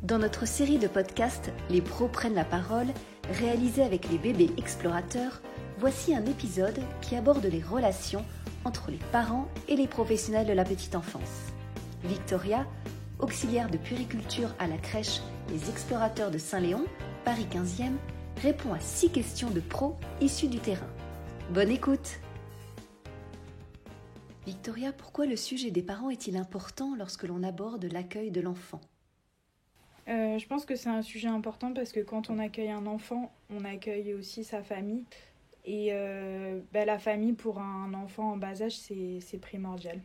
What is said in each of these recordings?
Dans notre série de podcasts Les pros prennent la parole, réalisée avec les bébés explorateurs, voici un épisode qui aborde les relations entre les parents et les professionnels de la petite enfance. Victoria, auxiliaire de puériculture à la crèche Les Explorateurs de Saint-Léon, Paris 15e, répond à 6 questions de pros issus du terrain. Bonne écoute! Victoria, pourquoi le sujet des parents est-il important lorsque l'on aborde l'accueil de l'enfant ? Je pense que c'est un sujet important parce que quand on accueille un enfant, on accueille aussi sa famille. Et la famille pour un enfant en bas âge, c'est primordial.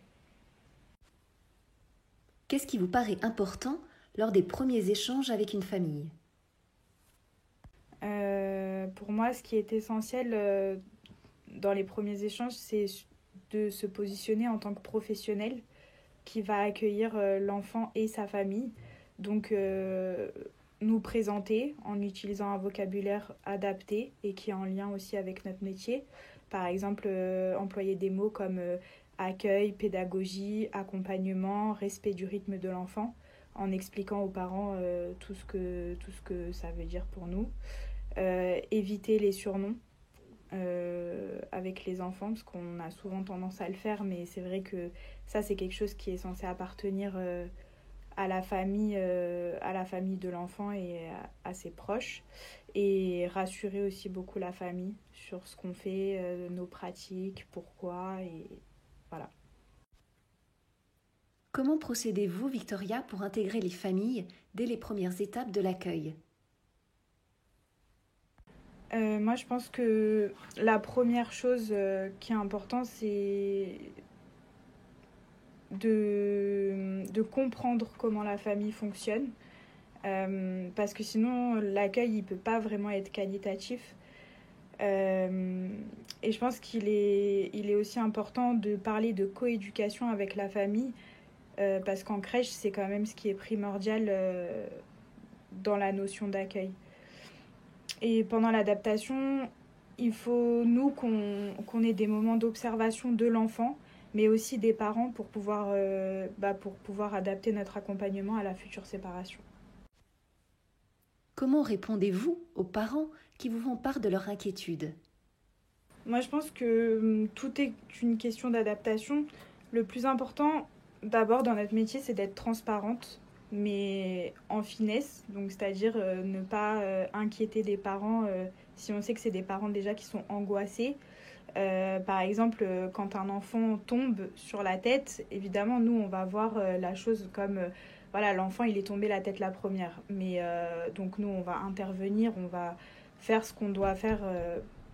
Qu'est-ce qui vous paraît important lors des premiers échanges avec une famille ? Pour moi, ce qui est essentiel dans les premiers échanges, c'est de se positionner en tant que professionnel qui va accueillir l'enfant et sa famille. Donc, nous présenter en utilisant un vocabulaire adapté et qui est en lien aussi avec notre métier. Par exemple, employer des mots comme accueil, pédagogie, accompagnement, respect du rythme de l'enfant, en expliquant aux parents tout ce que ça veut dire pour nous. Éviter les surnoms avec les enfants, parce qu'on a souvent tendance à le faire, mais c'est vrai que ça, c'est quelque chose qui est censé appartenir à la famille de l'enfant et à ses proches, et rassurer aussi beaucoup la famille sur ce qu'on fait, nos pratiques, pourquoi, et voilà. Comment procédez-vous, Victoria, pour intégrer les familles dès les premières étapes de l'accueil ? Moi, je pense que la première chose qui est importante, c'est de comprendre comment la famille fonctionne. Parce que sinon, l'accueil, il ne peut pas vraiment être qualitatif. Et je pense qu'il est aussi important de parler de coéducation avec la famille, parce qu'en crèche, c'est quand même ce qui est primordial dans la notion d'accueil. Et pendant l'adaptation, il faut, nous, qu'on ait des moments d'observation de l'enfant, mais aussi des parents pour pouvoir adapter notre accompagnement à la future séparation. Comment répondez-vous aux parents qui vous font part de leur inquiétude ? Moi, je pense que tout est une question d'adaptation. Le plus important, d'abord, dans notre métier, c'est d'être transparente, mais en finesse. Donc, c'est-à-dire ne pas inquiéter des parents si on sait que c'est des parents déjà qui sont angoissés. Par exemple, quand un enfant tombe sur la tête, évidemment, nous, on va voir la chose comme... voilà, l'enfant, il est tombé la tête la première. Mais donc, nous, on va intervenir, on va faire ce qu'on doit faire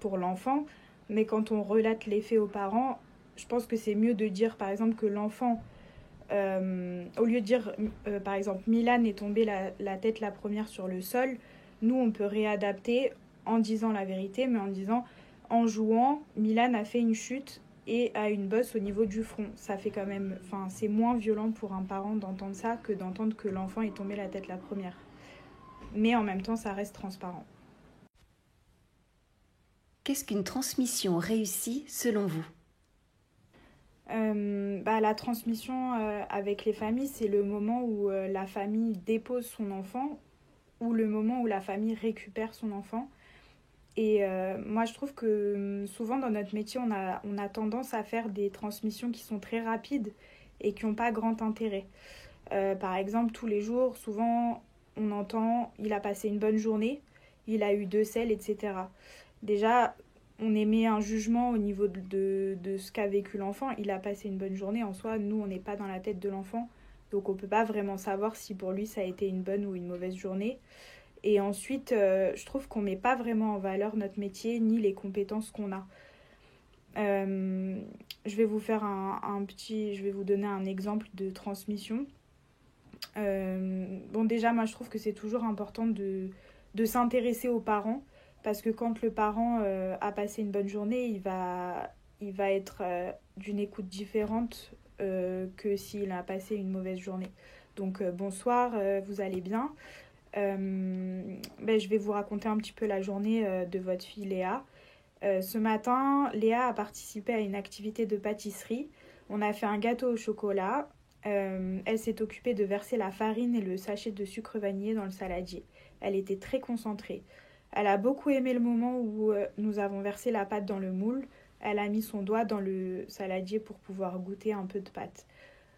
pour l'enfant. Mais quand on relate les faits aux parents, je pense que c'est mieux de dire, par exemple, que l'enfant... au lieu de dire, par exemple, Milan est tombé la tête la première sur le sol, nous, on peut réadapter en disant la vérité, mais en disant... En jouant, Milan a fait une chute et a une bosse au niveau du front. Ça fait quand même... Enfin, c'est moins violent pour un parent d'entendre ça que d'entendre que l'enfant est tombé la tête la première. Mais en même temps, ça reste transparent. Qu'est-ce qu'une transmission réussie selon vous ? La transmission avec les familles, c'est le moment où la famille dépose son enfant ou le moment où la famille récupère son enfant. Et moi, je trouve que souvent dans notre métier, on a tendance à faire des transmissions qui sont très rapides et qui n'ont pas grand intérêt. Par exemple, tous les jours, souvent, on entend « il a passé une bonne journée »,« il a eu 2 selles », etc. Déjà, on émet un jugement au niveau de ce qu'a vécu l'enfant. Il a passé une bonne journée. En soi, nous, on n'est pas dans la tête de l'enfant. Donc, on ne peut pas vraiment savoir si pour lui, ça a été une bonne ou une mauvaise journée. Et ensuite, je trouve qu'on ne met pas vraiment en valeur notre métier ni les compétences qu'on a. Je vais vous faire je vais vous donner un exemple de transmission. Déjà, moi, je trouve que c'est toujours important de s'intéresser aux parents, parce que quand le parent a passé une bonne journée, il va être d'une écoute différente que s'il a passé une mauvaise journée. Donc, bonsoir, vous allez bien ? Je vais vous raconter un petit peu la journée de votre fille Léa. Ce matin, Léa a participé à une activité de pâtisserie. On a fait un gâteau au chocolat Elle s'est occupée de verser la farine et le sachet de sucre vanillé dans le saladier. Elle était très concentrée. Elle a beaucoup aimé le moment où nous avons versé la pâte dans le moule. Elle a mis son doigt dans le saladier pour pouvoir goûter un peu de pâte.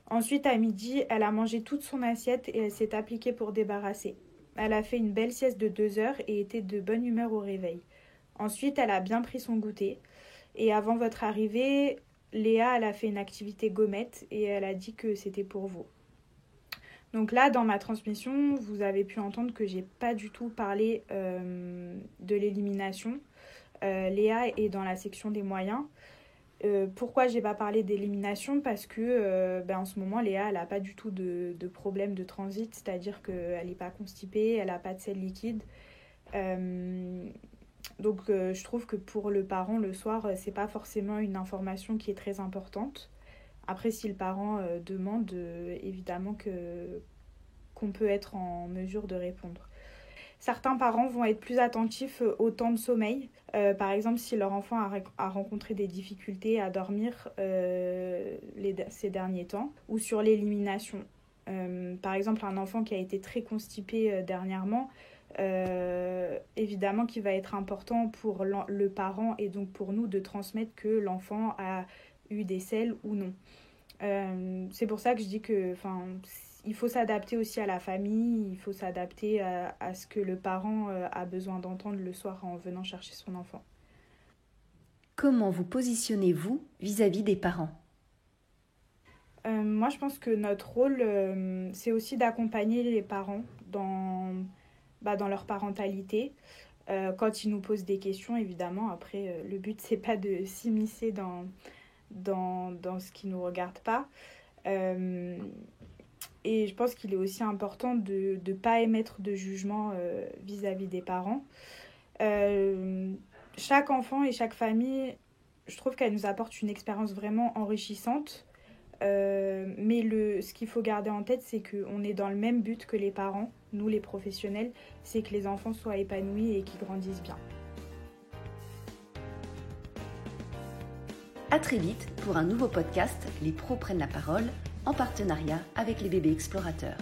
Ensuite, à midi, elle a mangé toute son assiette et elle s'est appliquée pour débarrasser. Elle a fait une belle sieste de 2 heures et était de bonne humeur au réveil. Ensuite, elle a bien pris son goûter. Et avant votre arrivée, Léa, elle a fait une activité gommette et elle a dit que c'était pour vous. Donc là, dans ma transmission, vous avez pu entendre que j'ai pas du tout parlé de l'élimination. Léa est dans la section des moyens. Pourquoi j'ai pas parlé d'élimination? Parce que en ce moment, Léa, elle a pas du tout de problème de transit, c'est-à-dire qu'elle n'est pas constipée, elle n'a pas de selle liquide. Donc je trouve que pour le parent, le soir, c'est pas forcément une information qui est très importante. Après, si le parent demande, évidemment qu'on peut être en mesure de répondre. Certains parents vont être plus attentifs au temps de sommeil. Par exemple, si leur enfant a rencontré des difficultés à dormir ces derniers temps, ou sur l'élimination. Par exemple, un enfant qui a été très constipé dernièrement, évidemment qu'il va être important pour le parent et donc pour nous de transmettre que l'enfant a eu des selles ou non. C'est pour ça que je dis que il faut s'adapter aussi à la famille, il faut s'adapter à ce que le parent a besoin d'entendre le soir en venant chercher son enfant. Comment vous positionnez-vous vis-à-vis des parents ? Moi, je pense que notre rôle, c'est aussi d'accompagner les parents dans leur parentalité. Quand ils nous posent des questions, évidemment, après, le but, c'est pas de s'immiscer dans ce qui ne nous regarde pas. Et je pense qu'il est aussi important de ne pas émettre de jugement vis-à-vis des parents. Chaque enfant et chaque famille, je trouve qu'elle nous apporte une expérience vraiment enrichissante. Mais ce qu'il faut garder en tête, c'est qu'on est dans le même but que les parents, nous les professionnels, c'est que les enfants soient épanouis et qu'ils grandissent bien. À très vite pour un nouveau podcast, Les pros prennent la parole, en partenariat avec les bébés explorateurs.